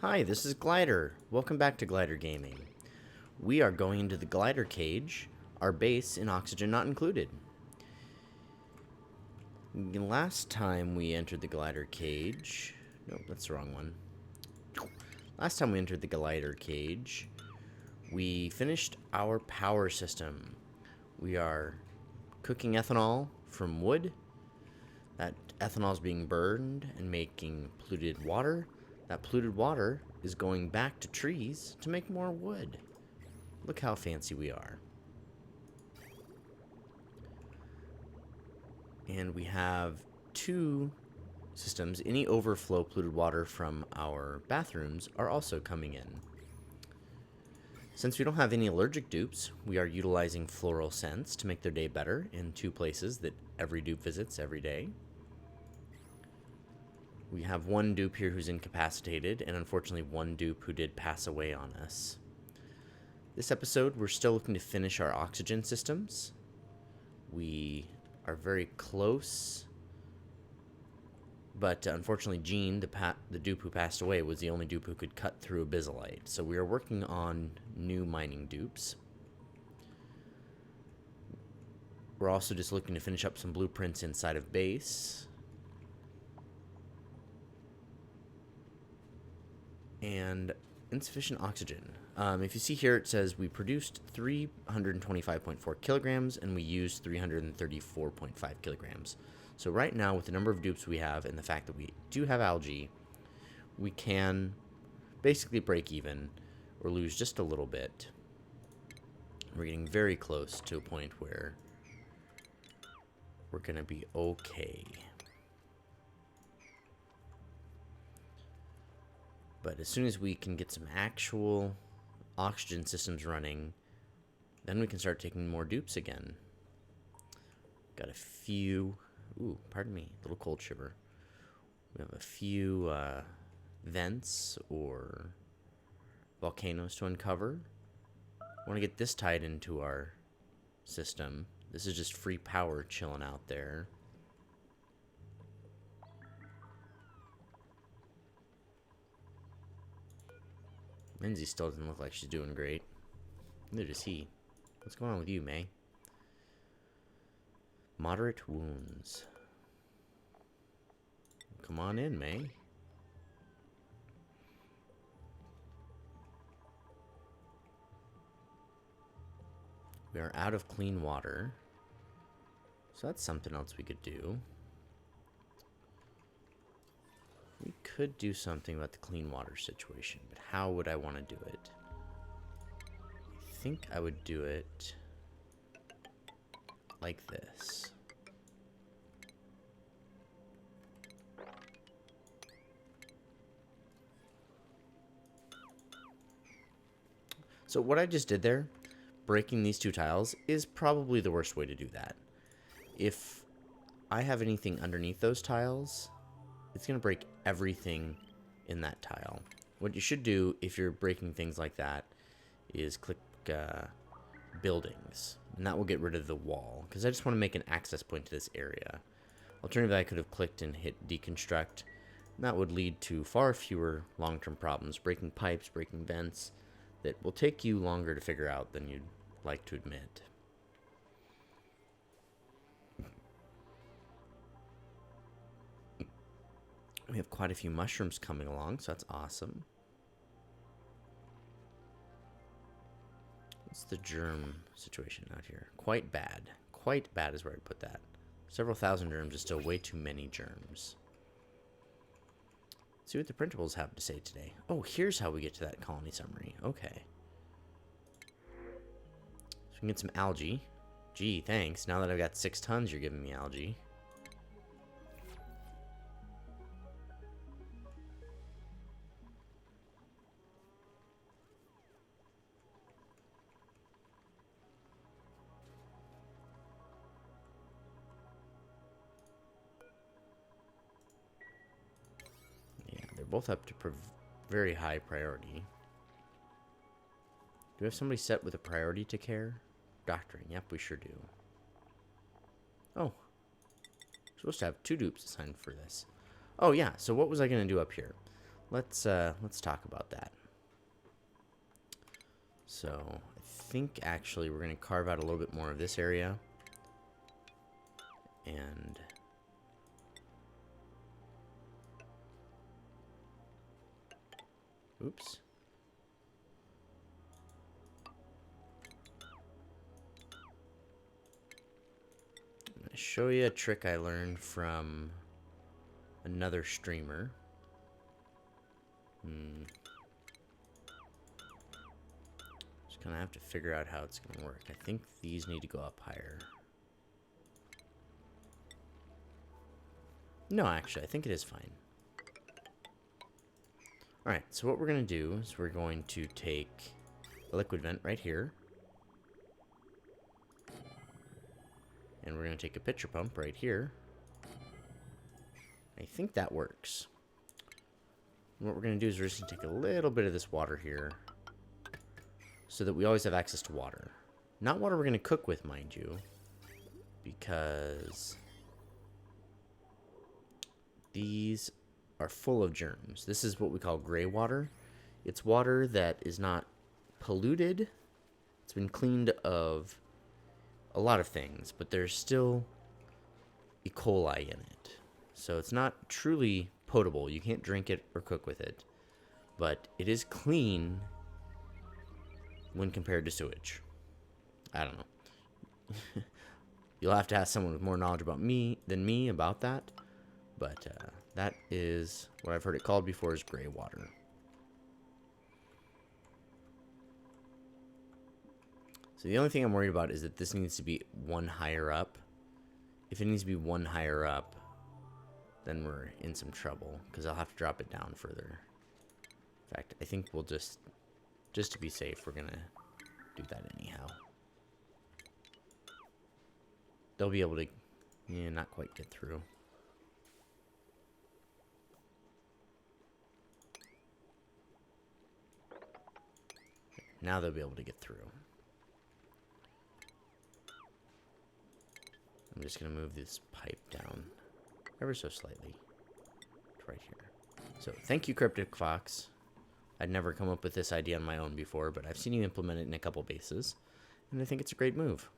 Hi, this is Glider. Welcome back to Glider Gaming. We are going into the GliderCage, our base in Oxygen Not Included. Last time we entered the GliderCage... Nope, that's the wrong one. Last time we entered the GliderCage, we finished our power system. We are cooking ethanol from wood. That ethanol is being burned and making polluted water. That polluted water is going back to trees to make more wood. Look how fancy we are. And we have two systems. Any overflow polluted water from our bathrooms are also coming in. Since we don't have any allergic dupes, we are utilizing floral scents to make their day better in two places that every dupe visits every day. We have one dupe here who's incapacitated, and unfortunately one dupe who did pass away on us. This episode, we're still looking to finish our oxygen systems. We are very close, but unfortunately Gene, the dupe who passed away, was the only dupe who could cut through abyssalite. So we are working on new mining dupes. We're also just looking to finish up some blueprints inside of base. And insufficient oxygen. If you see here, it says we produced 325.4 kilograms and we used 334.5 kilograms. So right now, with the number of dupes we have and the fact that we do have algae, we can basically break even or lose just a little bit. We're getting very close to a point where we're going to be okay. But as soon as we can get some actual oxygen systems running, then we can start taking more dupes again. Got a few... Ooh, pardon me, a little cold shiver. We have a few vents or volcanoes to uncover. I want to get this tied into our system. This is just free power chilling out there. Lindsay still doesn't look like she's doing great. Neither does he. What's going on with you, May? Moderate wounds. Come on in, May. We are out of clean water. So that's something else we could do. We could do something about the clean water situation, but how would I want to do it? I think I would do it like this. So what I just did there, breaking these two tiles, is probably the worst way to do that. If I have anything underneath those tiles, it's going to break everything in that tile. What you should do if you're breaking things like that is click buildings, and that will get rid of the wall, because I just want to make an access point to this area. Alternatively, I could have clicked and hit deconstruct, and that would lead to far fewer long-term problems, breaking pipes, breaking vents, that will take you longer to figure out than you'd like to admit. We have quite a few mushrooms coming along, so that's awesome. What's the germ situation out here? Quite bad. Quite bad is where I'd put that. Several thousand germs is still way too many germs. Let's see what the printables have to say today. Oh, here's how we get to that colony summary. Okay. So we can get some algae. Gee, thanks. Now that I've got 6 tons, you're giving me algae. Both up to very high priority. Do we have somebody set with a priority to care? Doctoring. Yep, we sure do. Oh. We're supposed to have 2 dupes assigned for this. Oh, yeah. So what was I going to do up here? let's talk about that. So I think actually we're going to carve out a little bit more of this area. And oops. I'm going to show you a trick I learned from another streamer. Just gonna have to figure out how it's gonna work. I think these need to go up higher. No, actually, I think it is fine. Alright, so what we're gonna do is we're going to take a liquid vent right here. And we're gonna take a pitcher pump right here. I think that works. And what we're going to do is we're just going to take a little bit of this water here so that we always have access to water. Not water we're going to cook with, mind you, because these are full of germs. This is what we call gray water. It's water that is not polluted. It's been cleaned of a lot of things, but there's still E. coli in it. So it's not truly potable. You can't drink it or cook with it. But it is clean when compared to sewage. I don't know. You'll have to ask someone with more knowledge about than me about that. But that is what I've heard it called before, is gray water. So the only thing I'm worried about is that this needs to be one higher up. If it needs to be one higher up, then we're in some trouble, because I'll have to drop it down further. In fact, I think we'll just to be safe, we're going to do that anyhow. They'll be able to, not quite get through. Now they'll be able to get through. I'm just going to move this pipe down ever so slightly to right here. So thank you, Cryptic Fox. I'd never come up with this idea on my own before, but I've seen you implement it in a couple bases, and I think it's a great move.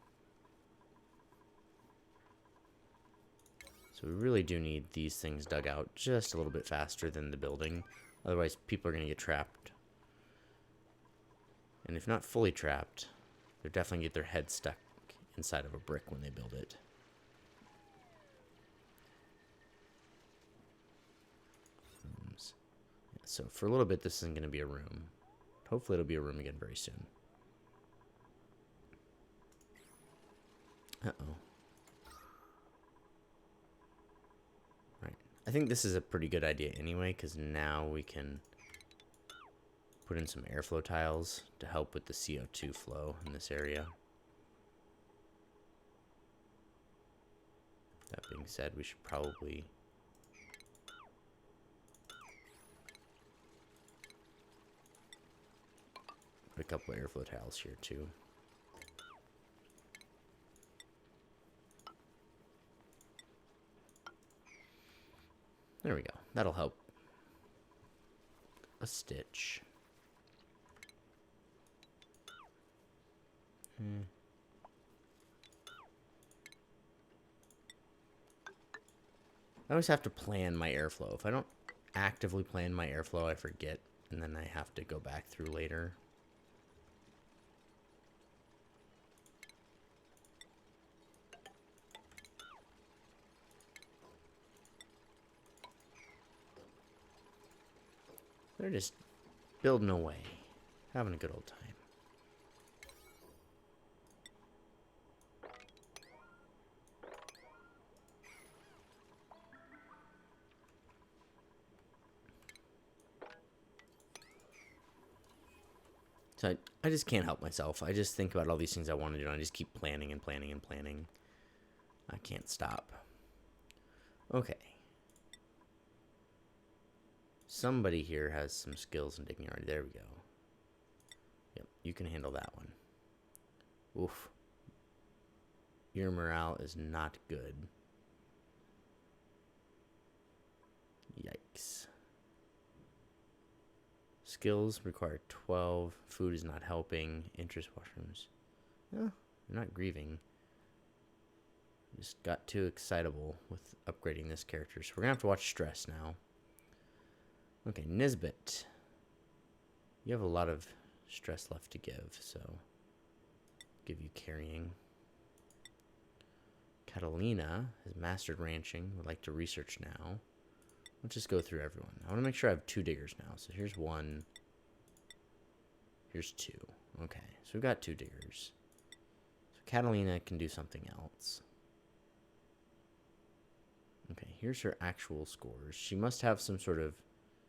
So we really do need these things dug out just a little bit faster than the building. Otherwise, people are going to get trapped. And if not fully trapped, they'll definitely get their head stuck inside of a brick when they build it. So for a little bit, this isn't going to be a room. Hopefully it'll be a room again very soon. Uh-oh. Right. I think this is a pretty good idea anyway, because now we can put in some airflow tiles to help with the CO2 flow in this area. That being said, we should probably put a couple of airflow tiles here too. There we go. That'll help. A stitch. I always have to plan my airflow. If I don't actively plan my airflow, I forget, and then I have to go back through later. They're just building away, having a good old time. So I just can't help myself. I just think about all these things I want to do, and I just keep planning and planning and planning. I can't stop. Okay. Somebody here has some skills in digging already. There we go. Yep, you can handle that one. Oof. Your morale is not good. Yikes. Skills require 12. Food is not helping. Interest washrooms. No, you're not grieving. Just got too excitable with upgrading this character. So we're going to have to watch stress now. Okay, Nisbet. You have a lot of stress left to give, so give you carrying. Catalina has mastered ranching. Would like to research now. Let's just go through everyone. I want to make sure I have 2 diggers now. So here's 1. Here's 2. Okay, so we've got 2 diggers. So Catalina can do something else. Okay, here's her actual scores. She must have some sort of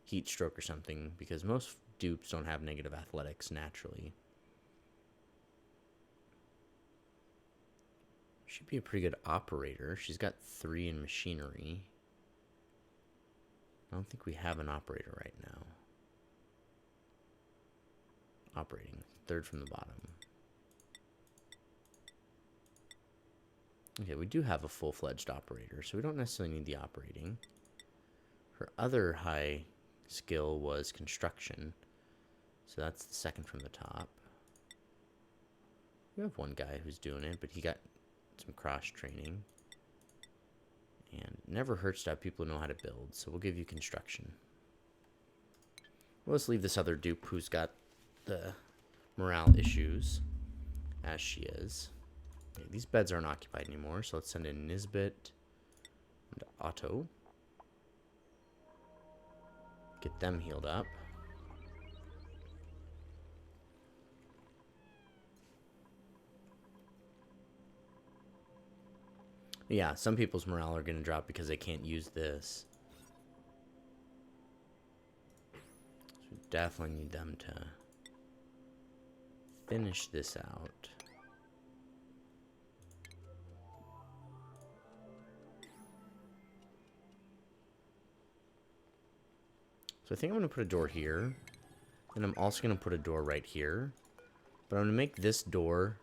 heat stroke or something, because most dupes don't have negative athletics naturally. She'd be a pretty good operator. She's got 3 in machinery. I don't think we have an operator right now. Operating, 3rd from the bottom. Okay, we do have a full-fledged operator, so we don't necessarily need the operating. Her other high skill was construction, so that's the 2nd from the top. We have 1 guy who's doing it, but he got some cross-training. And it never hurts to have people who know how to build, so we'll give you construction. We'll just leave this other dupe who's got the morale issues, as she is. Okay, these beds aren't occupied anymore, so let's send in Nisbet and Otto. Get them healed up. Yeah, some people's morale are going to drop because they can't use this. So we definitely need them to finish this out. So I think I'm going to put a door here. And I'm also going to put a door right here. But I'm going to make this door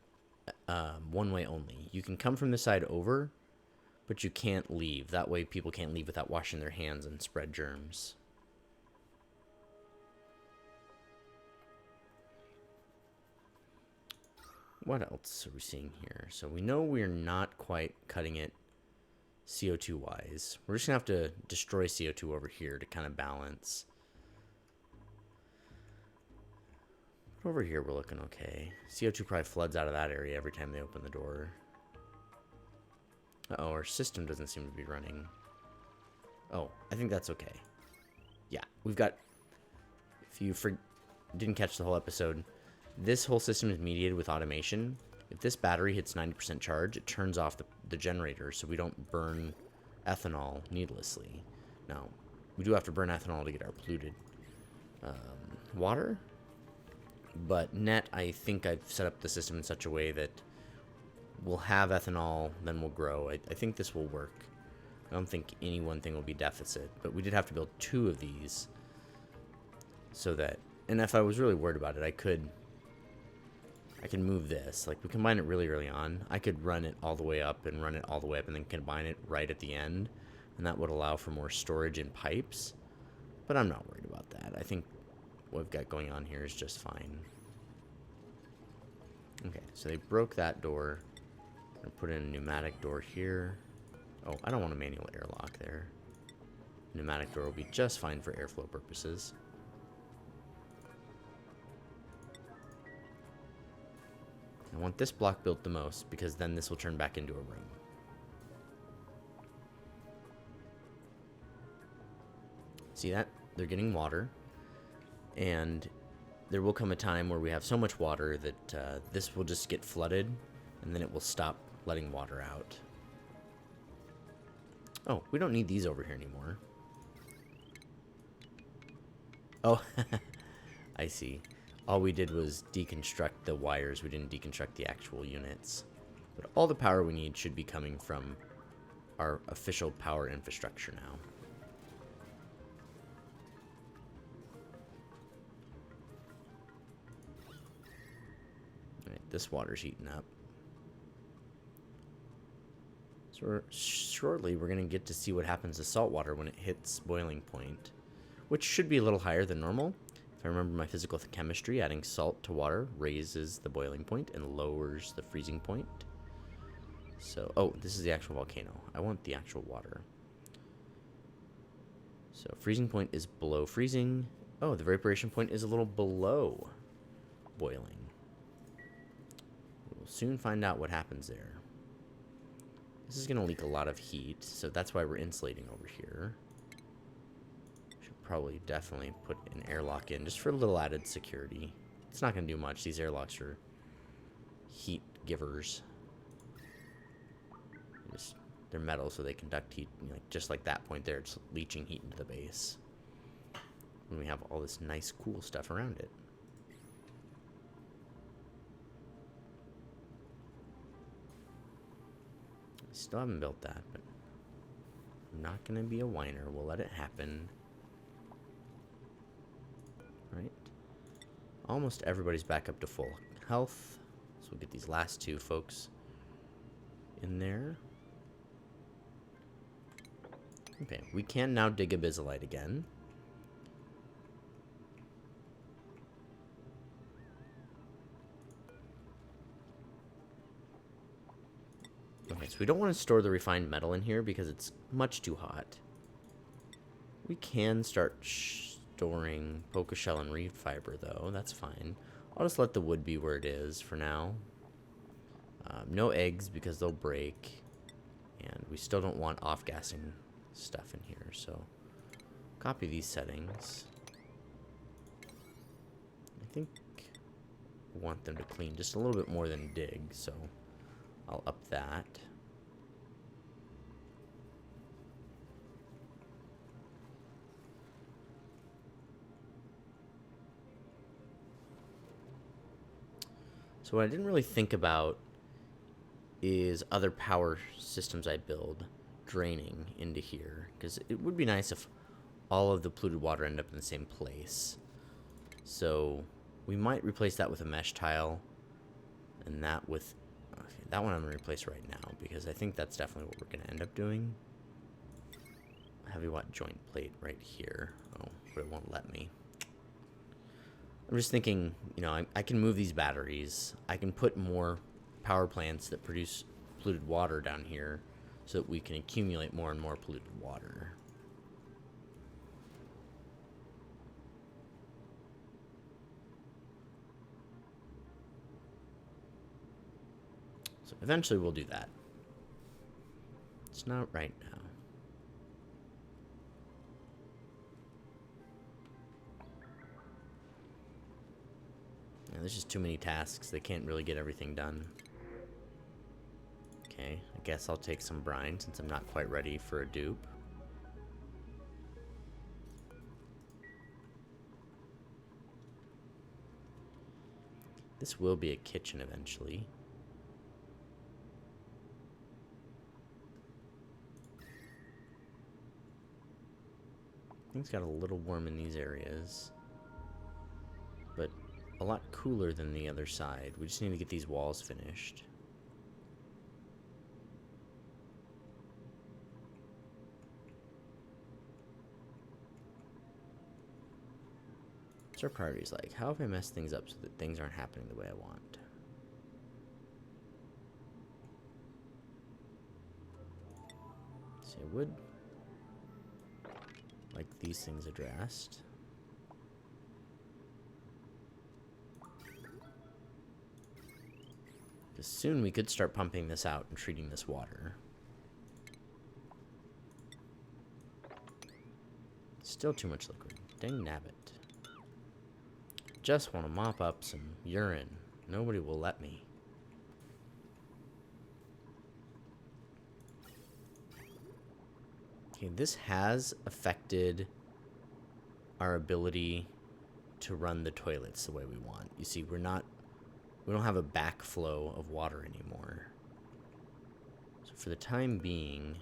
one way only. You can come from this side over, but you can't leave. That way people can't leave without washing their hands and spread germs. What else are we seeing here? So we know we're not quite cutting it CO2 wise. We're just going to have to destroy CO2 over here to kind of balance. But over here we're looking okay. CO2 probably floods out of that area every time they open the door. Uh-oh, our system doesn't seem to be running. Oh, I think that's okay. Yeah, we've got... If you didn't catch the whole episode, this whole system is mediated with automation. If this battery hits 90% charge, it turns off the generator so we don't burn ethanol needlessly. Now, we do have to burn ethanol to get our polluted water. But net, I think I've set up the system in such a way that we'll have ethanol, then we'll grow. I think this will work. I don't think any one thing will be deficit, but we did have to build 2 of these so that, and if I was really worried about it, I can move this. Like, we combine it really early on. I could run it all the way up and run it all the way up and then combine it right at the end, and that would allow for more storage in pipes, but I'm not worried about that. I think what we've got going on here is just fine. Okay, so they broke that door. I'm gonna put in a pneumatic door here. Oh, I don't want a manual airlock there. Pneumatic door will be just fine for airflow purposes. I want this block built the most because then this will turn back into a room. See that? They're getting water. And there will come a time where we have so much water that this will just get flooded, and then it will stop letting water out. Oh, we don't need these over here anymore. Oh, I see. All we did was deconstruct the wires. We didn't deconstruct the actual units. But all the power we need should be coming from our official power infrastructure now. Alright, this water's heating up. So shortly we're going to get to see what happens to salt water when it hits boiling point, which should be a little higher than normal, If I remember my physical chemistry, adding salt to water raises the boiling point and lowers the freezing point. So, oh, this is the actual volcano. I want the actual water. So, freezing point is below freezing. Oh, the vaporization point is a little below boiling. We'll soon find out what happens there. This is going to leak a lot of heat, so that's why we're insulating over here. Should probably definitely put an airlock in just for a little added security. It's not going to do much. These airlocks are heat givers. They're metal, so they conduct heat. Like just like that point there, it's leaching heat into the base. And we have all this nice, cool stuff around it. Still haven't built that, but I'm not going to be a whiner. We'll let it happen. Right? Almost everybody's back up to full health. So we'll get these last two folks in there. Okay, we can now dig abyssallite again. Okay, so we don't want to store the refined metal in here because it's much too hot. We can start storing poker shell and reed fiber, though. That's fine. I'll just let the wood be where it is for now. No eggs because they'll break. And we still don't want off-gassing stuff in here, so copy these settings. I think I want them to clean just a little bit more than dig, so I'll up that. So what I didn't really think about is other power systems I build draining into here, because it would be nice if all of the polluted water ended up in the same place. So we might replace that with a mesh tile, and that with that one I'm going to replace right now, because I think that's definitely what we're going to end up doing. Heavy watt joint plate right here. Oh, but it won't let me. I'm just thinking, you know, I can move these batteries. I can put more power plants that produce polluted water down here so that we can accumulate more and more polluted water. So eventually we'll do that. It's not right now. Yeah, there's just too many tasks. They can't really get everything done. Okay, I guess I'll take some brine since I'm not quite ready for a dupe. This will be a kitchen eventually. Things got a little warm in these areas, but a lot cooler than the other side. We just need to get these walls finished. What's our priorities like? How have I messed things up so that things aren't happening the way I want? See, I would like these things addressed. Because soon we could start pumping this out and treating this water. Still too much liquid. Dang nabbit. Just want to mop up some urine. Nobody will let me. Okay, this has affected our ability to run the toilets the way we want. You see, we don't have a backflow of water anymore. So for the time being,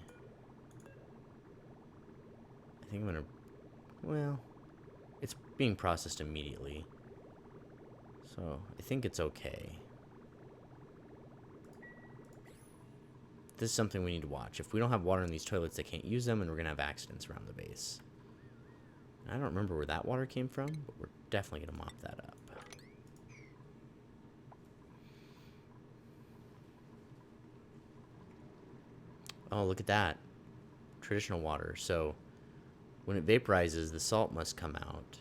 I think I'm gonna, well, it's being processed immediately. So I think it's okay. This is something we need to watch. If we don't have water in these toilets, they can't use them, and we're gonna have accidents around the base. I don't remember where that water came from, but we're definitely going to mop that up. Oh, look at that. Traditional water. So when it vaporizes, the salt must come out.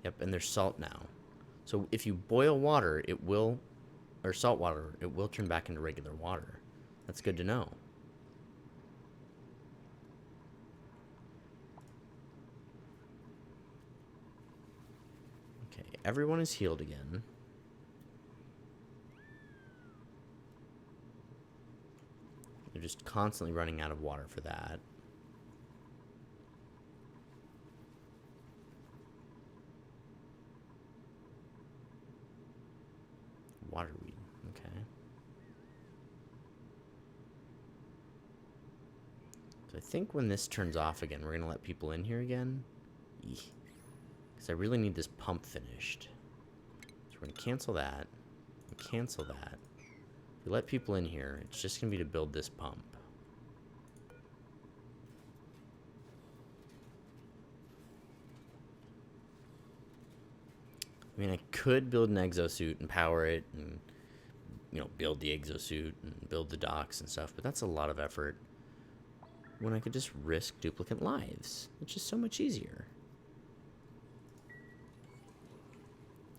Yep, and there's salt now. So if you boil water, it will, or salt water, it will turn back into regular water. That's good to know. Okay, everyone is healed again. They're just constantly running out of water for that. Waterweed, okay. So I think when this turns off again, we're going to let people in here again. Because I really need this pump finished. So we're going to cancel that. And cancel that. If we let people in here, it's just going to be to build this pump. I mean, I could build an exosuit and power it and, you know, build the exosuit and build the docks and stuff, but that's a lot of effort when I could just risk duplicate lives. It's just so much easier.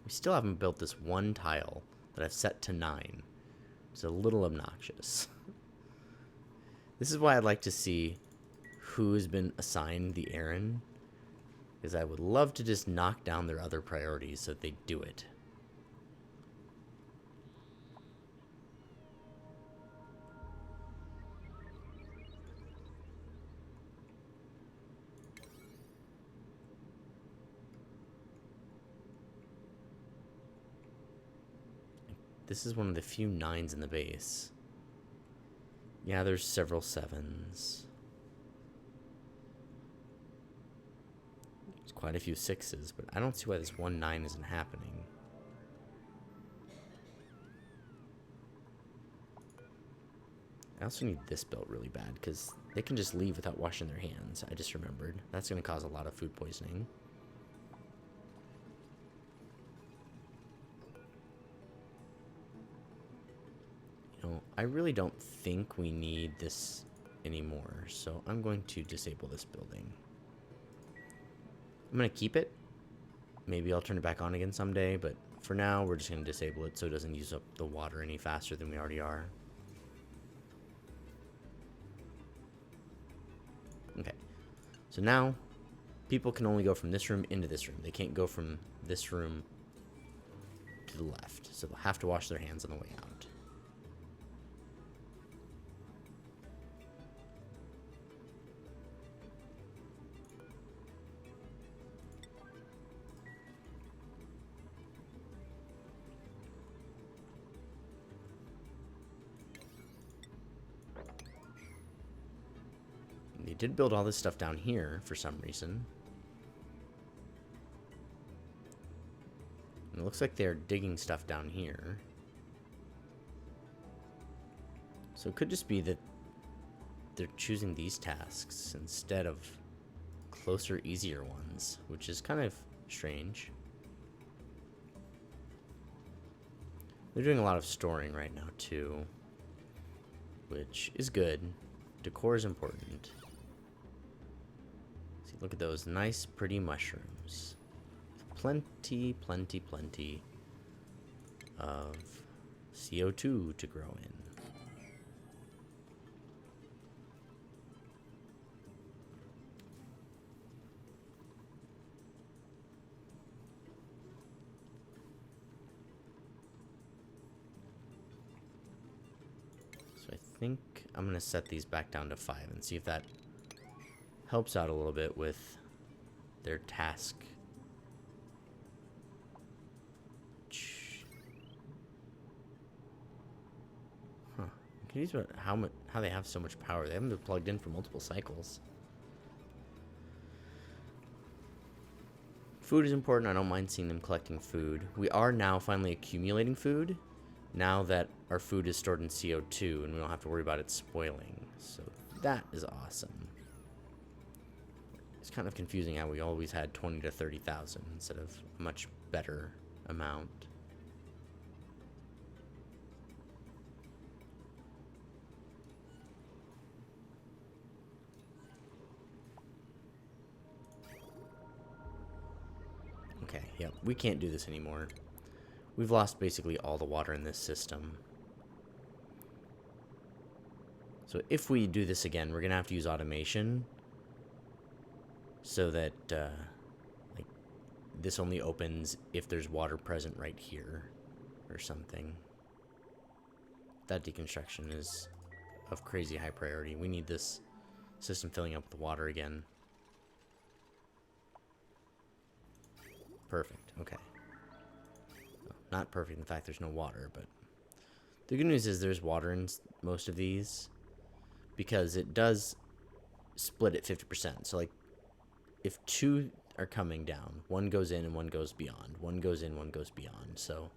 We still haven't built this one tile that I've set to 9. It's a little obnoxious. This is why I'd like to see who's been assigned the errand, because I would love to just knock down their other priorities so that they do it. This is one of the few 9s in the base. Yeah, there's several 7s. There's quite a few 6s, but I don't see why this one 9 isn't happening. I also need this built really bad, because they can just leave without washing their hands. I just remembered. That's going to cause a lot of food poisoning. You know, I really don't think we need this anymore, so I'm going to disable this building. I'm going to keep it. Maybe I'll turn it back on again someday, but for now, we're just going to disable it so it doesn't use up the water any faster than we already are. Okay, so now people can only go from this room into this room. They can't go from this room to the left, so they'll have to wash their hands on the way out. They did build all this stuff down here for some reason. And it looks like they're digging stuff down here. So it could just be that they're choosing these tasks instead of closer, easier ones, which is kind of strange. They're doing a lot of storing right now too, which is good. Decor is important. See, look at those nice, pretty mushrooms. Plenty, plenty, plenty of CO2 to grow in. So I think I'm going to set these back down to 5 and see if that helps out a little bit with their task. Huh. I'm confused about how they have so much power. They haven't been plugged in for multiple cycles. Food is important. I don't mind seeing them collecting food. We are now finally accumulating food, now that our food is stored in CO2 and we don't have to worry about it spoiling. So that is awesome. It's kind of confusing how we always had 20 to 30,000 instead of a much better amount. Okay, yep, we can't do this anymore. We've lost basically all the water in this system. So if we do this again, we're going to have to use automation so that like this only opens if there's water present right here or something. That deconstruction is of crazy high priority. We need this system filling up with water again. Perfect. Okay. Well, not perfect. In fact, there's no water, but the good news is there's water in most of these because it does split at 50%. So, like, if two are coming down, one goes in and one goes beyond. One goes in, one goes beyond. So,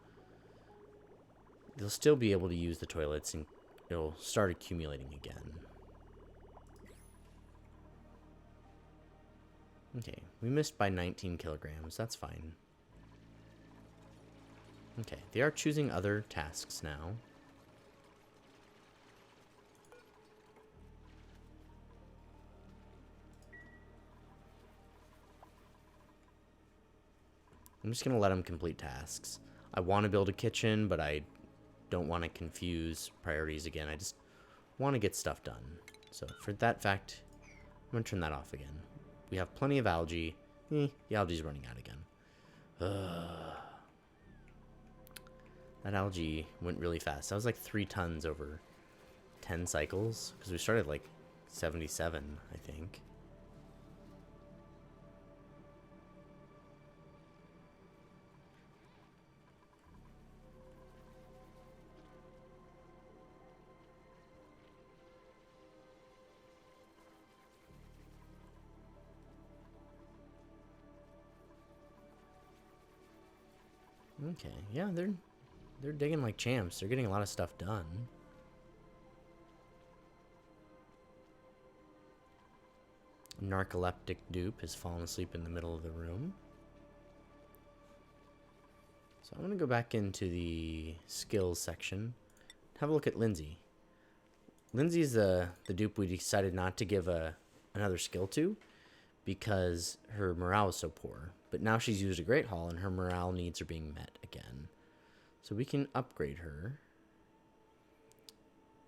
they'll still be able to use the toilets and it'll start accumulating again. Okay, we missed by 19 kilograms. That's fine. Okay, they are choosing other tasks now. I'm just going to let them complete tasks. I want to build a kitchen, but I don't want to confuse priorities again. I just want to get stuff done. So for that fact, I'm going to turn that off again. We have plenty of algae. The algae's running out again. That algae went really fast. That was like 3 tons over 10 cycles. Because we started like 77, I think. Okay, yeah, they're digging like champs. They're getting a lot of stuff done. Narcoleptic dupe has fallen asleep in the middle of the room. So I'm going to go back into the skills section. Have a look at Lindsay. Lindsay's the dupe we decided not to give another skill to because her morale is so poor. But now she's used a Great Hall and her morale needs are being met again. So we can upgrade her.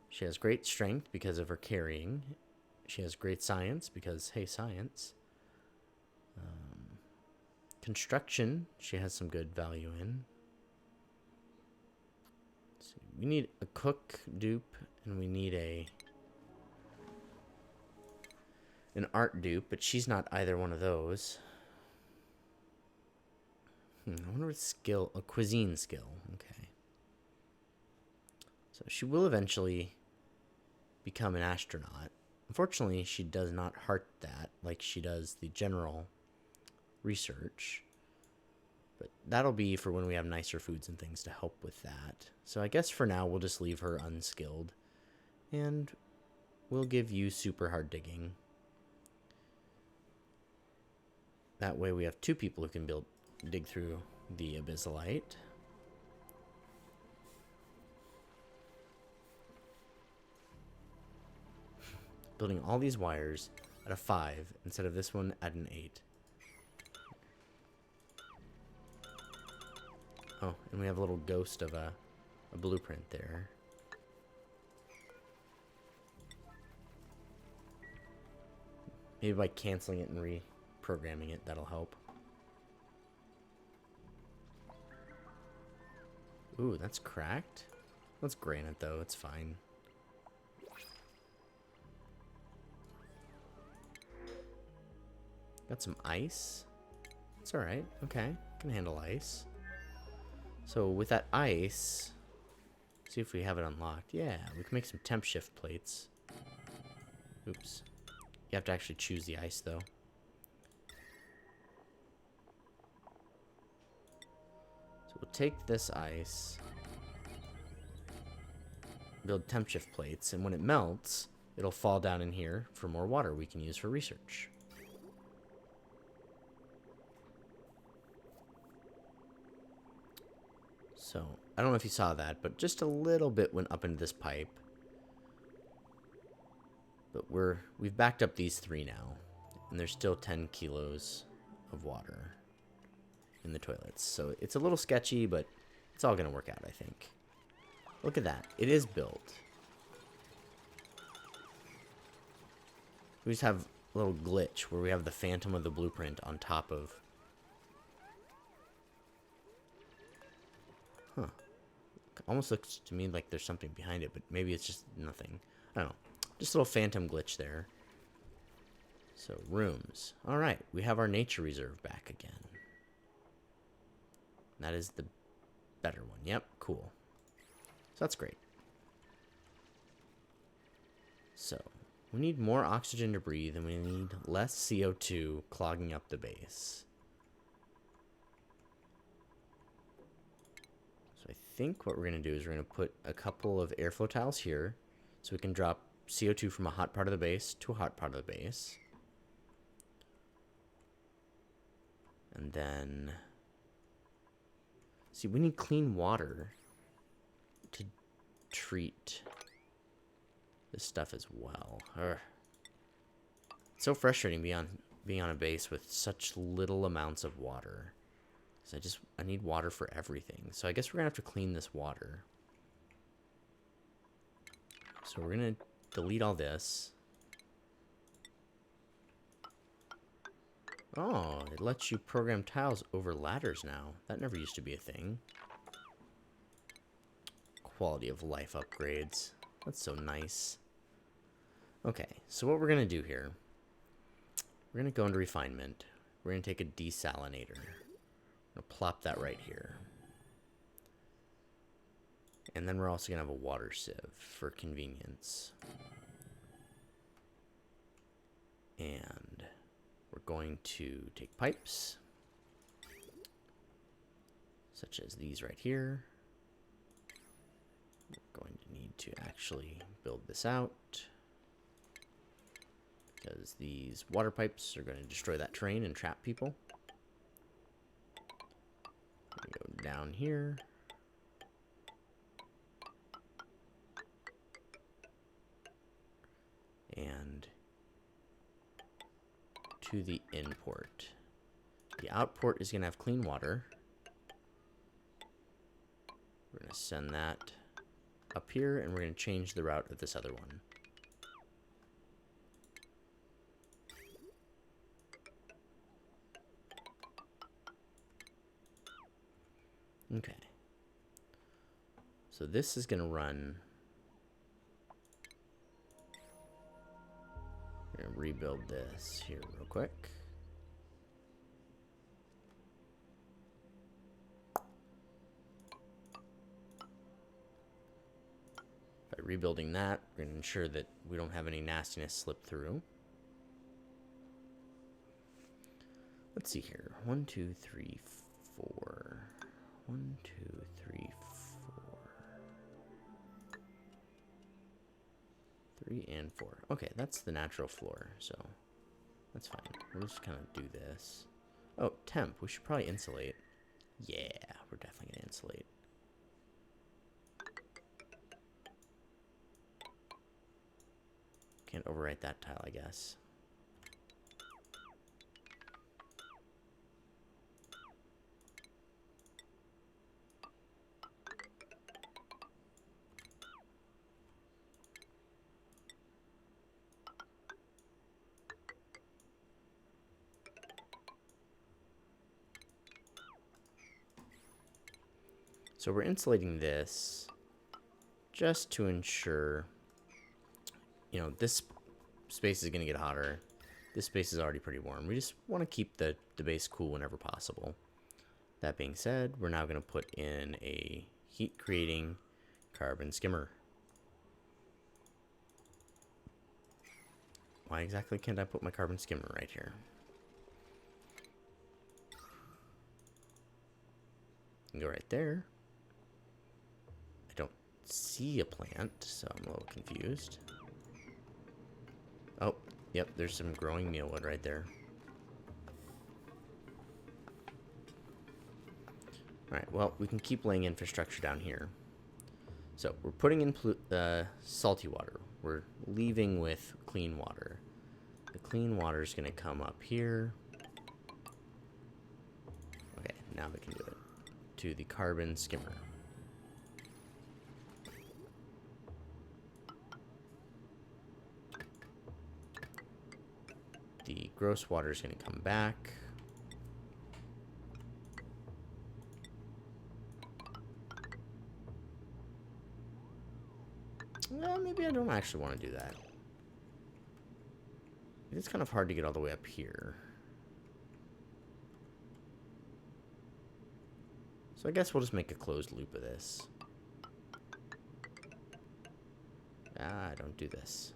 She has great strength because of her carrying. She has great science because, hey, science. Construction, she has some good value in. Let's see. We need a cook dupe and we need an art dupe, but she's not either one of those. I wonder what skill, a cuisine skill. Okay. So she will eventually become an astronaut. Unfortunately, she does not heart that like she does the general research. But that'll be for when we have nicer foods and things to help with that. So I guess for now, we'll just leave her unskilled. And we'll give you super hard digging. That way we have 2 people who can dig through the abyssalite. Building all these wires at a 5 instead of this one at an 8. Oh, and we have a little ghost of a blueprint there. Maybe by canceling it and reprogramming it, that'll help. Ooh, that's cracked. Let's granite though, it's fine. Got some ice. It's alright, okay. Can handle ice. So with that ice, see if we have it unlocked. Yeah, we can make some temp shift plates. Oops. You have to actually choose the ice though. So we'll take this ice, build temp shift plates, and when it melts, it'll fall down in here for more water we can use for research. So, I don't know if you saw that, but just a little bit went up into this pipe. But we've backed up these 3 now. And there's still 10 kilos of water in the toilets. So it's a little sketchy, but it's all going to work out, I think. Look at that. It is built. We just have a little glitch where we have the phantom of the blueprint on top of... Huh. Almost looks to me like there's something behind it, but maybe it's just nothing. I don't know. Just a little phantom glitch there. So, rooms. Alright, we have our nature reserve back again. That is the better one. Yep, cool. So that's great. So, we need more oxygen to breathe, and we need less CO2 clogging up the base. So I think what we're going to do is we're going to put a couple of airflow tiles here, so we can drop CO2 from a hot part of the base to a hot part of the base. And then... See, we need clean water to treat this stuff as well. Urgh. It's so frustrating being on a base with such little amounts of water. Because I need water for everything. So I guess we're going to have to clean this water. So we're going to delete all this. Oh, it lets you program tiles over ladders now. That never used to be a thing. Quality of life upgrades. That's so nice. Okay, so what we're going to do here, we're going to go into refinement. We're going to take a desalinator. I'm going to plop that right here. And then we're also going to have a water sieve for convenience. And we're going to take pipes, such as these right here. We're going to need to actually build this out, because these water pipes are going to destroy that terrain and trap people. Go down here. And to the in-port. The out-port is going to have clean water. We're going to send that up here, and we're going to change the route of this other one. Okay. So this is going to run... We're going to rebuild this here real quick. By rebuilding that, we're going to ensure that we don't have any nastiness slip through. Let's see here. 1, 2, 3, 4. 1, 2, 3, 4. 3 and 4. Okay, that's the natural floor, so that's fine. We'll just kind of do this. Oh, temp. We should probably insulate. Yeah, we're definitely going to insulate. Can't overwrite that tile, I guess. So we're insulating this just to ensure, you know, this space is going to get hotter. This space is already pretty warm. We just want to keep the base cool whenever possible. That being said, we're now going to put in a heat-creating carbon skimmer. Why exactly can't I put my carbon skimmer right here? Go right there. I don't see a plant, so I'm a little confused. Oh, yep, there's some growing mealwood right there. Alright, well, we can keep laying infrastructure down here. So, we're putting in salty water. We're leaving with clean water. The clean water is going to come up here. Okay, now we can do it. To the carbon skimmer. The gross water is going to come back. Well, maybe I don't actually want to do that. It's kind of hard to get all the way up here. So I guess we'll just make a closed loop of this. Ah, don't do this.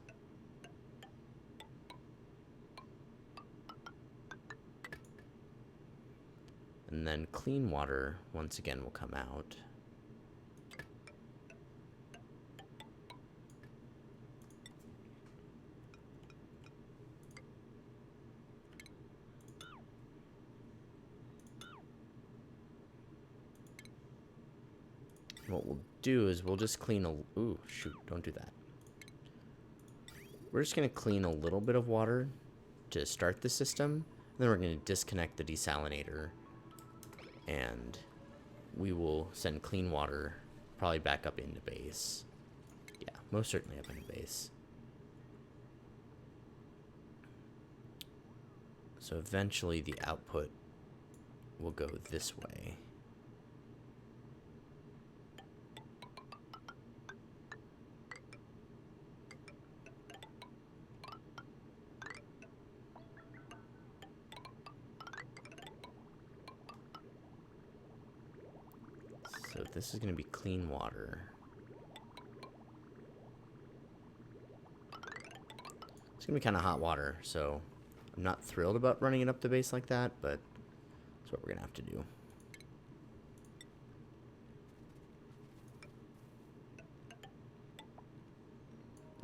And then clean water, once again, will come out. What we'll do is we'll just clean a... Ooh, shoot, don't do that. We're just going to clean a little bit of water to start the system. Then we're going to disconnect the desalinator. And we will send clean water probably back up into base. Yeah, most certainly up into base. So eventually the output will go this way. So this is going to be clean water. It's going to be kind of hot water, so I'm not thrilled about running it up the base like that, but that's what we're going to have to do.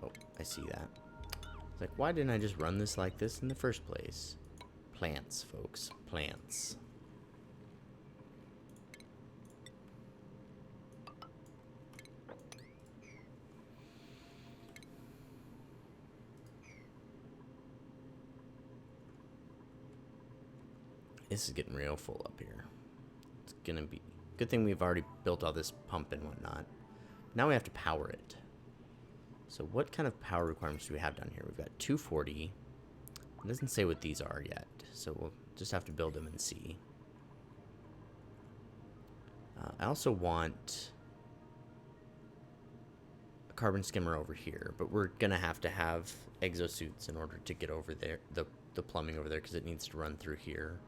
Oh, I see that. It's like, why didn't I just run this like this in the first place? Plants, folks. Plants. This is getting real full up here. It's gonna be... Good thing we've already built all this pump and whatnot. Now we have to power it. So what kind of power requirements do we have down here? We've got 240. It doesn't say what these are yet, so we'll just have to build them and see. I also want a carbon skimmer over here, but we're gonna have exosuits in order to get over there, the plumbing over there, because it needs to run through here.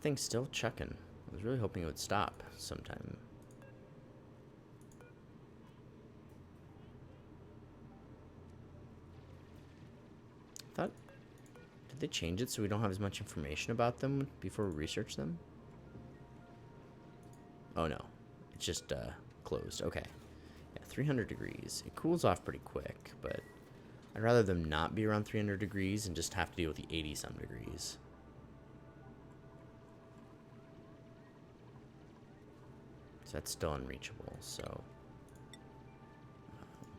Thing's still chucking. I was really hoping it would stop sometime. Did they change it so we don't have as much information about them before we research them? Oh no, it's just closed. Okay, yeah, 300 degrees. It cools off pretty quick, but I'd rather them not be around 300 degrees and just have to deal with the 80-some degrees. That's still unreachable, so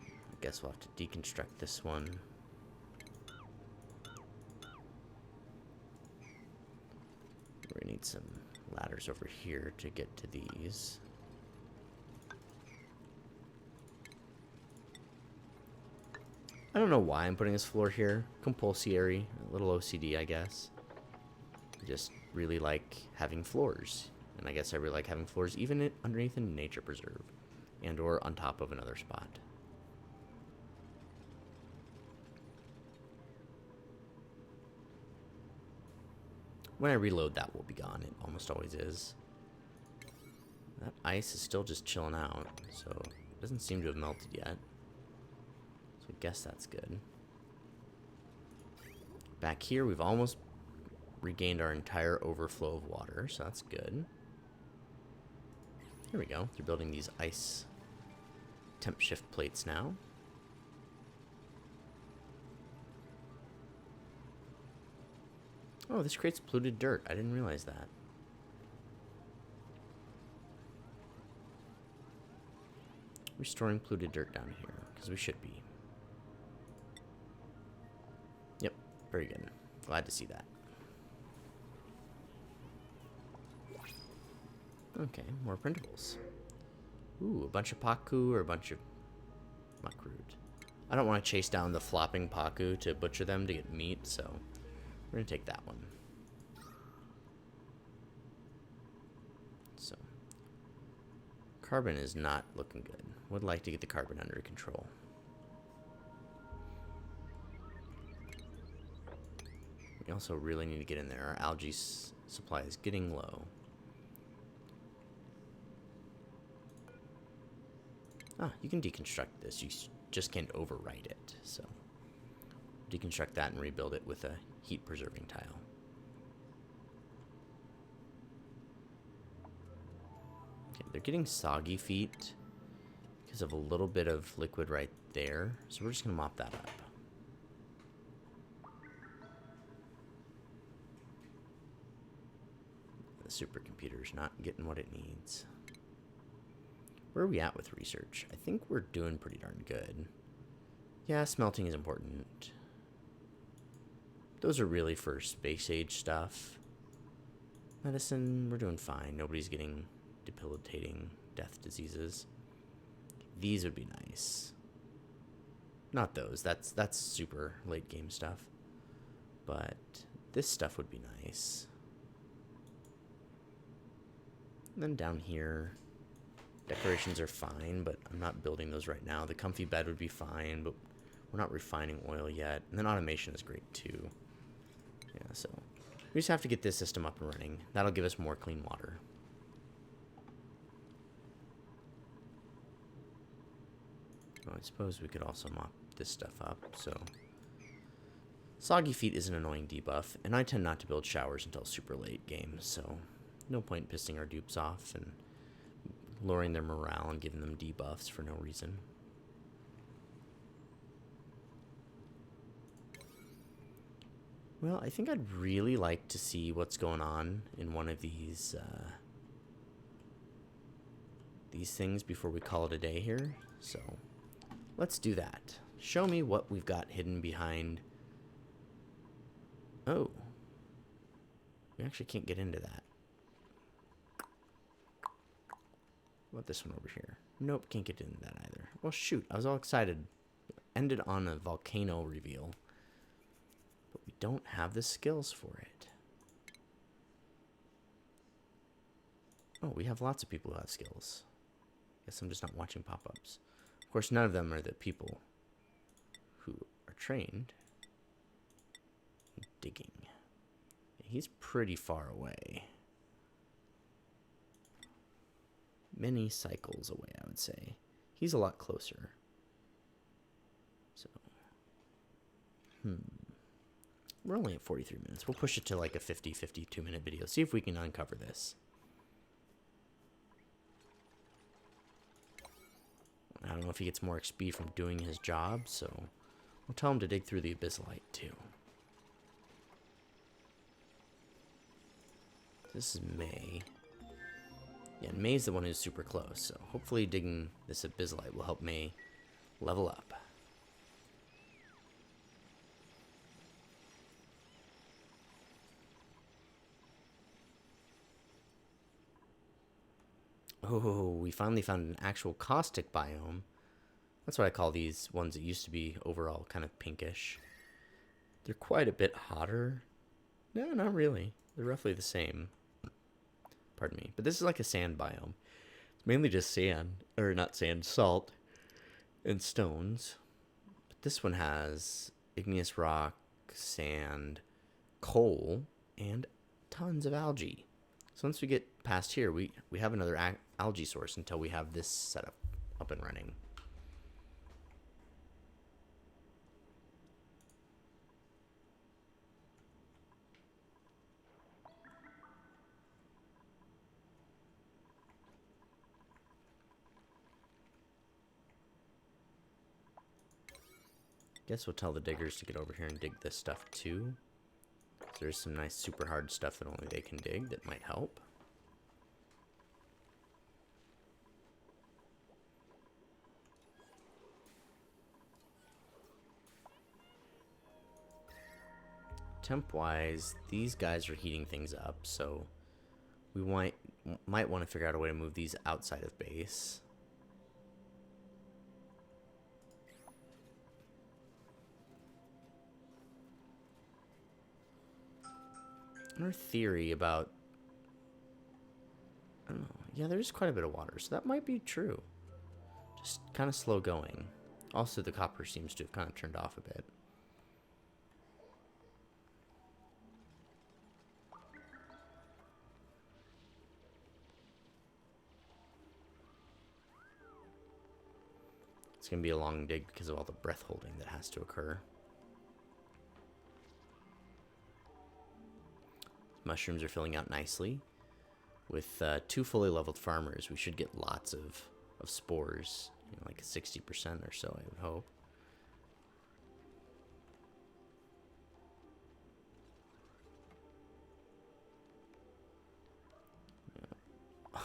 I guess we'll have to deconstruct this one. We're gonna need some ladders over here to get to these. I don't know why I'm putting this floor here. Compulsory, a little OCD, I guess. I just really like having floors. And I guess I really like having floors even underneath a nature preserve and or on top of another spot. When I reload, that will be gone. It almost always is. That ice is still just chilling out, so it doesn't seem to have melted yet. So I guess that's good. Back here, we've almost regained our entire overflow of water, so that's good. Here we go. They're building these ice temp shift plates now. Oh, this creates polluted dirt. I didn't realize that. Restoring polluted dirt down here, because we should be. Yep, very good. Glad to see that. Okay, more printables. Ooh, a bunch of Paku or a bunch of Makrut. I don't want to chase down the flopping Paku to butcher them to get meat, so we're going to take that one. So, carbon is not looking good. Would like to get the carbon under control. We also really need to get in there. Our algae supply is getting low. Ah, you can deconstruct this. You just can't overwrite it. So, deconstruct that and rebuild it with a heat-preserving tile. Okay, they're getting soggy feet because of a little bit of liquid right there. So we're just going to mop that up. The supercomputer's not getting what it needs. Where are we at with research? I think we're doing pretty darn good. Yeah, smelting is important. Those are really for space age stuff. Medicine, we're doing fine. Nobody's getting debilitating death diseases. These would be nice. Not those. That's super late game stuff. But this stuff would be nice. And then down here, decorations are fine, but I'm not building those right now. The comfy bed would be fine, but we're not refining oil yet. And then automation is great too. Yeah, so we just have to get this system up and running. That'll give us more clean water. Oh, I suppose we could also mop this stuff up, so. Soggy feet is an annoying debuff, and I tend not to build showers until super late game, so no point pissing our dupes off and lowering their morale and giving them debuffs for no reason. Well, I think I'd really like to see what's going on in one of these things before we call it a day here, so let's do that. Show me what we've got hidden behind. Oh. We actually can't get into that. What about this one over here? Nope, can't get into that either. Well, shoot, I was all excited. Ended on a volcano reveal. But we don't have the skills for it. Oh, we have lots of people who have skills. Guess I'm just not watching pop-ups. Of course, none of them are the people who are trained in digging. He's pretty far away. Many cycles away, I would say. He's a lot closer. So, we're only at 43 minutes. We'll push it to like a 52 minute video. See if we can uncover this. I don't know if he gets more XP from doing his job, so we'll tell him to dig through the abyssalite too. This is May. Yeah, May's the one who's super close, so hopefully digging this abyssalite will help May level up. Oh, we finally found an actual caustic biome. That's what I call these ones that used to be overall kind of pinkish. They're quite a bit hotter. No, not really. They're roughly the same. Pardon me. But this is like a sand biome. It's mainly just sand, or not sand, salt and stones. But this one has igneous rock, sand, coal, and tons of algae. So once we get past here, we have another algae source until we have this setup up and running. Guess we'll tell the diggers to get over here and dig this stuff too. There's some nice super hard stuff that only they can dig that might help. Temp-wise, these guys are heating things up, so we might want to figure out a way to move these outside of base. Our theory about, I don't know, yeah, there's quite a bit of water, so that might be true. Just kind of slow going. Also, the copper seems to have kind of turned off a bit. It's going to be a long dig because of all the breath holding that has to occur. Mushrooms are filling out nicely. With 2 fully leveled farmers, we should get lots of spores, you know, like 60% or so, I would hope.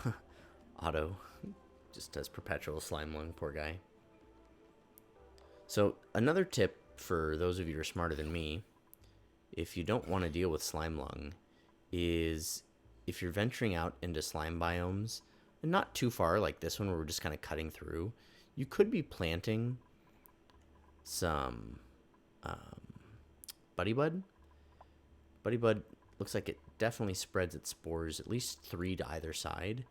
Yeah. Otto just does perpetual slime lung, poor guy. So another tip for those of you who are smarter than me, if you don't want to deal with slime lung, is if you're venturing out into slime biomes, and not too far like this one where we're just kind of cutting through, you could be planting some Buddy Bud. Buddy Bud looks like it definitely spreads its spores, at least 3 to either side.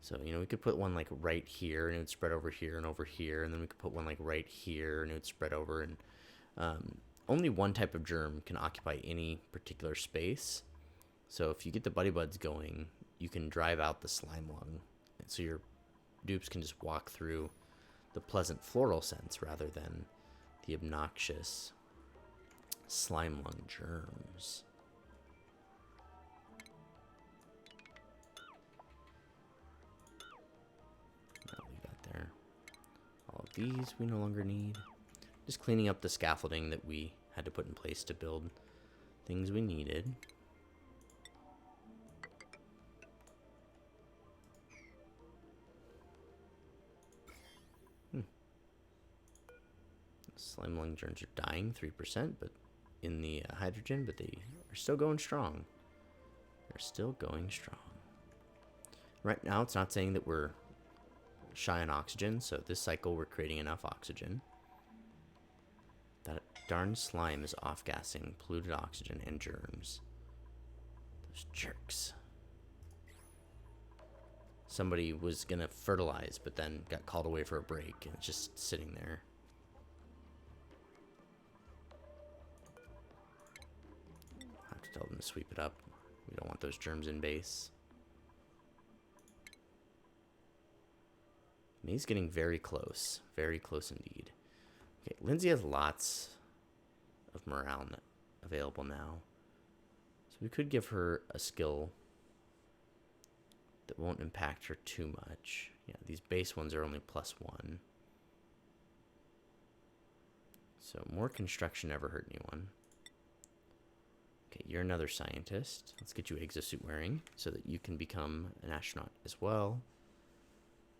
So, you know, we could put one like right here and it would spread over here and over here, and then we could put one like right here and it would spread over, and only one type of germ can occupy any particular space. So if you get the Buddy Buds going, you can drive out the slime lung. And so your dupes can just walk through the pleasant floral scents rather than the obnoxious slime lung germs. I'll leave that there. All of these we no longer need. Just cleaning up the scaffolding that we had to put in place to build things we needed. Slime lung germs are dying 3%, but in the hydrogen, but they are still going strong. They're still going strong. Right now, it's not saying that we're shy on oxygen, so this cycle we're creating enough oxygen. That darn slime is off-gassing polluted oxygen and germs. Those jerks. Somebody was gonna fertilize, but then got called away for a break, and it's just sitting there. Have to tell them to sweep it up. We don't want those germs in base. May's getting very close indeed. Okay, Lindsay has lots of morale available now. So we could give her a skill that won't impact her too much. Yeah, these base ones are only +1. So more construction never hurt anyone. Okay, you're another scientist. Let's get you exosuit wearing so that you can become an astronaut as well.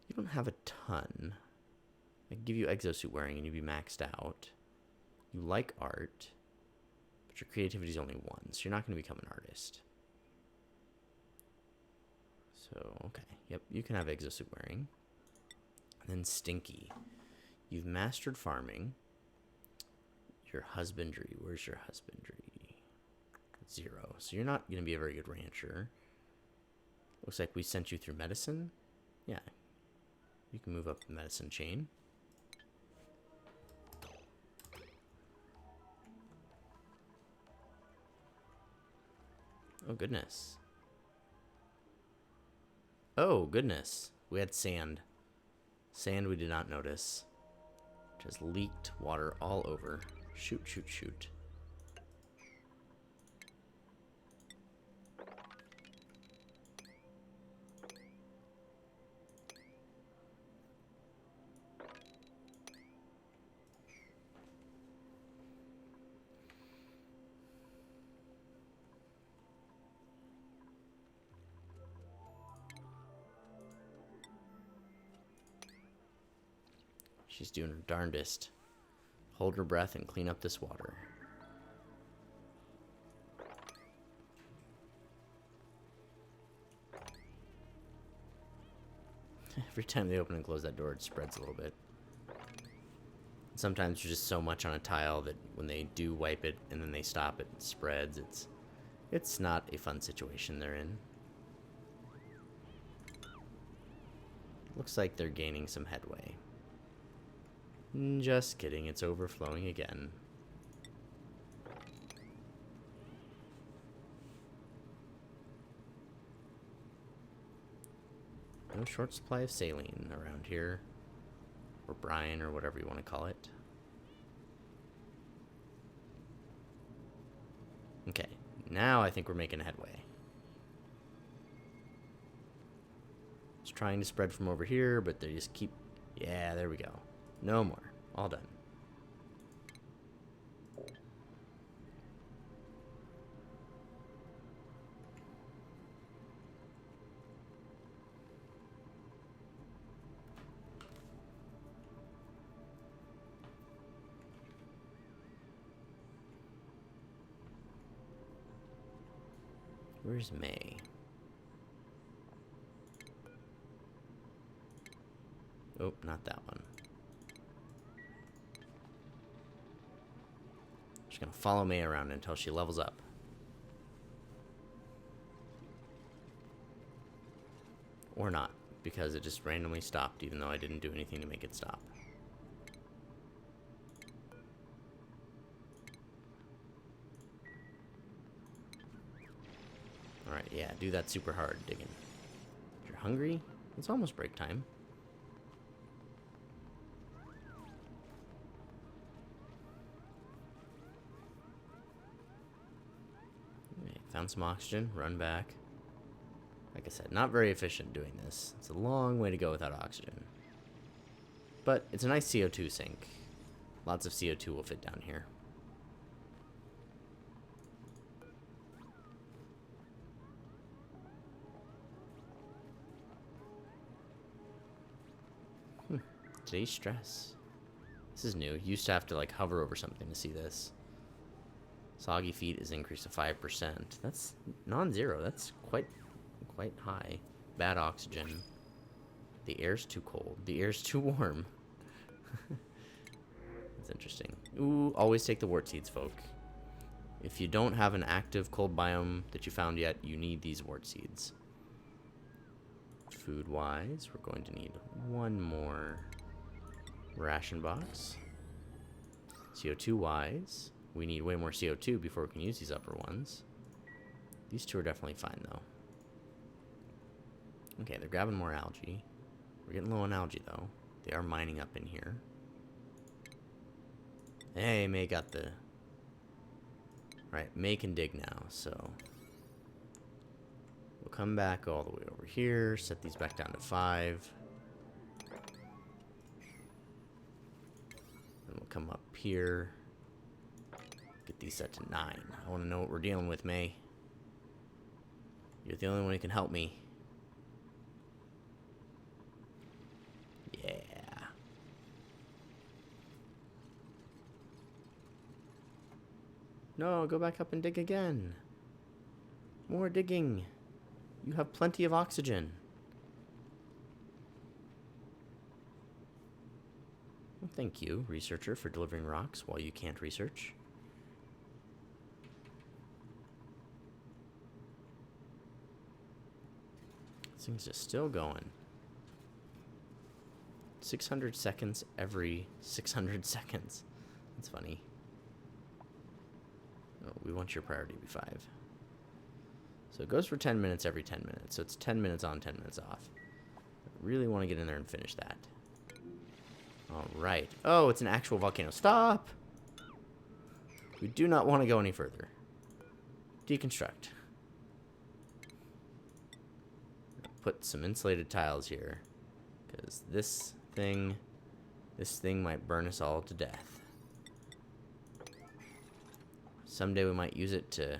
You don't have a ton. I can give you exosuit wearing and you'd be maxed out. You like art, but your creativity is only 1, so you're not going to become an artist. So, okay. Yep, you can have exosuit wearing. And then Stinky. You've mastered farming. Your husbandry. Where's your husbandry? 0. So you're not going to be a very good rancher. Looks like we sent you through medicine. Yeah. You can move up the medicine chain. Oh, goodness. Oh, goodness. We had sand. Sand we did not notice. Just leaked water all over. Shoot, shoot, shoot. She's doing her darndest. Hold her breath and clean up this water. Every time they open and close that door, it spreads a little bit. Sometimes there's just so much on a tile that when they do wipe it and then they stop, it spreads. It's not a fun situation they're in. Looks like they're gaining some headway. Just kidding, it's overflowing again. No short supply of saline around here. Or brine, or whatever you want to call it. Okay, now I think we're making headway. It's trying to spread from over here, but they just keep... Yeah, there we go. No more. All done. Where's May? Oh, not that one. Just gonna follow May around until she levels up. Or not, because it just randomly stopped, even though I didn't do anything to make it stop. Alright, yeah, do that super hard digging. If you're hungry, it's almost break time. Okay, found some oxygen, run back. Like I said, not very efficient doing this. It's a long way to go without oxygen. But it's a nice CO2 sink. Lots of CO2 will fit down here. Today's stress. This is new. Used to have to like hover over something to see this. Soggy feet is increased to 5%. That's non-zero. That's quite high. Bad oxygen. The air's too cold. The air's too warm. That's interesting. Ooh, always take the wart seeds, folk. If you don't have an active cold biome that you found yet, you need these wart seeds. Food-wise, we're going to need one more ration box. CO2-wise, we need way more CO2 before we can use these upper ones. These two are definitely fine, though. Okay, they're grabbing more algae. We're getting low on algae, though. They are mining up in here. Hey, May got the... Alright, May can dig now, so... We'll come back all the way over here, set these back down to 5. Then we'll come up here. Get these set to 9. I want to know what we're dealing with, May. You're the only one who can help me. Yeah. No, go back up and dig again. More digging. You have plenty of oxygen. Well, thank you, researcher, for delivering rocks while you can't research. This thing's just still going. 600 seconds every 600 seconds. That's funny. Oh, we want your priority to be 5. So it goes for 10 minutes every 10 minutes. So it's 10 minutes on, 10 minutes off. I really want to get in there and finish that. Alright. Oh, it's an actual volcano. Stop! We do not want to go any further. Deconstruct. Put some insulated tiles here. Because this thing might burn us all to death. Someday we might use it to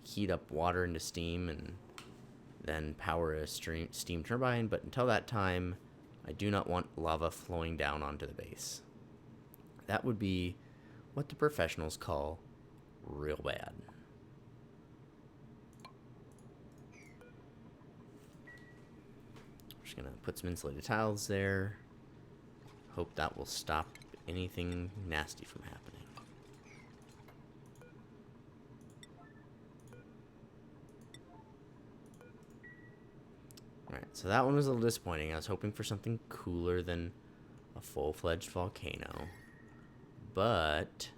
heat up water into steam and then power a steam turbine, but until that time, I do not want lava flowing down onto the base. That would be what the professionals call real bad. Just gonna put some insulated tiles there. Hope that will stop anything nasty from happening. Alright, so that one was a little disappointing. I was hoping for something cooler than a full-fledged volcano. But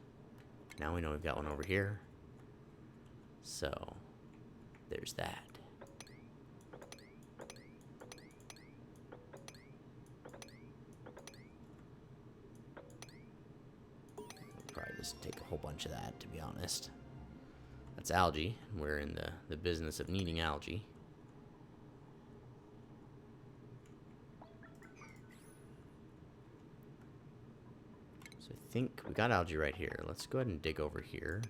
now we know we've got one over here. So there's that. Probably just take a whole bunch of that, to be honest. That's algae. We're in the business of needing algae. So I think we got algae right here. Let's go ahead and dig over here.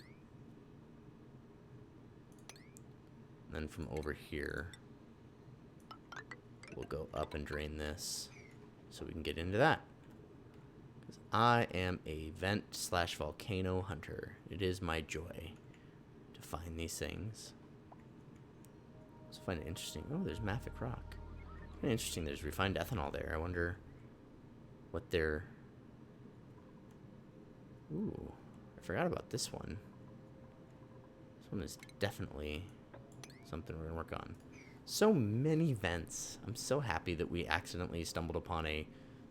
And then from over here, we'll go up and drain this so we can get into that. Because I am a vent/volcano hunter. It is my joy to find these things. Let's find it interesting. Oh, there's mafic rock. Kind of interesting. There's refined ethanol there. I wonder what they're... Ooh, I forgot about this one. This one is definitely something we're gonna work on. So many vents. I'm so happy that we accidentally stumbled upon a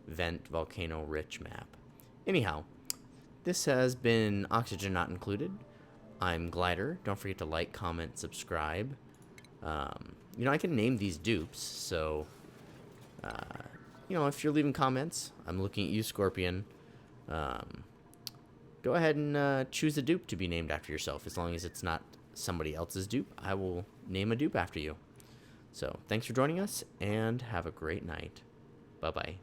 vent volcano rich map. Anyhow, this has been Oxygen Not Included. I'm Glider. Don't forget to like, comment, subscribe. You know, I can name these dupes, so you know, if you're leaving comments, I'm looking at you, Scorpion. Go ahead and choose a dupe to be named after yourself. As long as it's not somebody else's dupe, I will name a dupe after you. So, thanks for joining us, and have a great night. Bye-bye.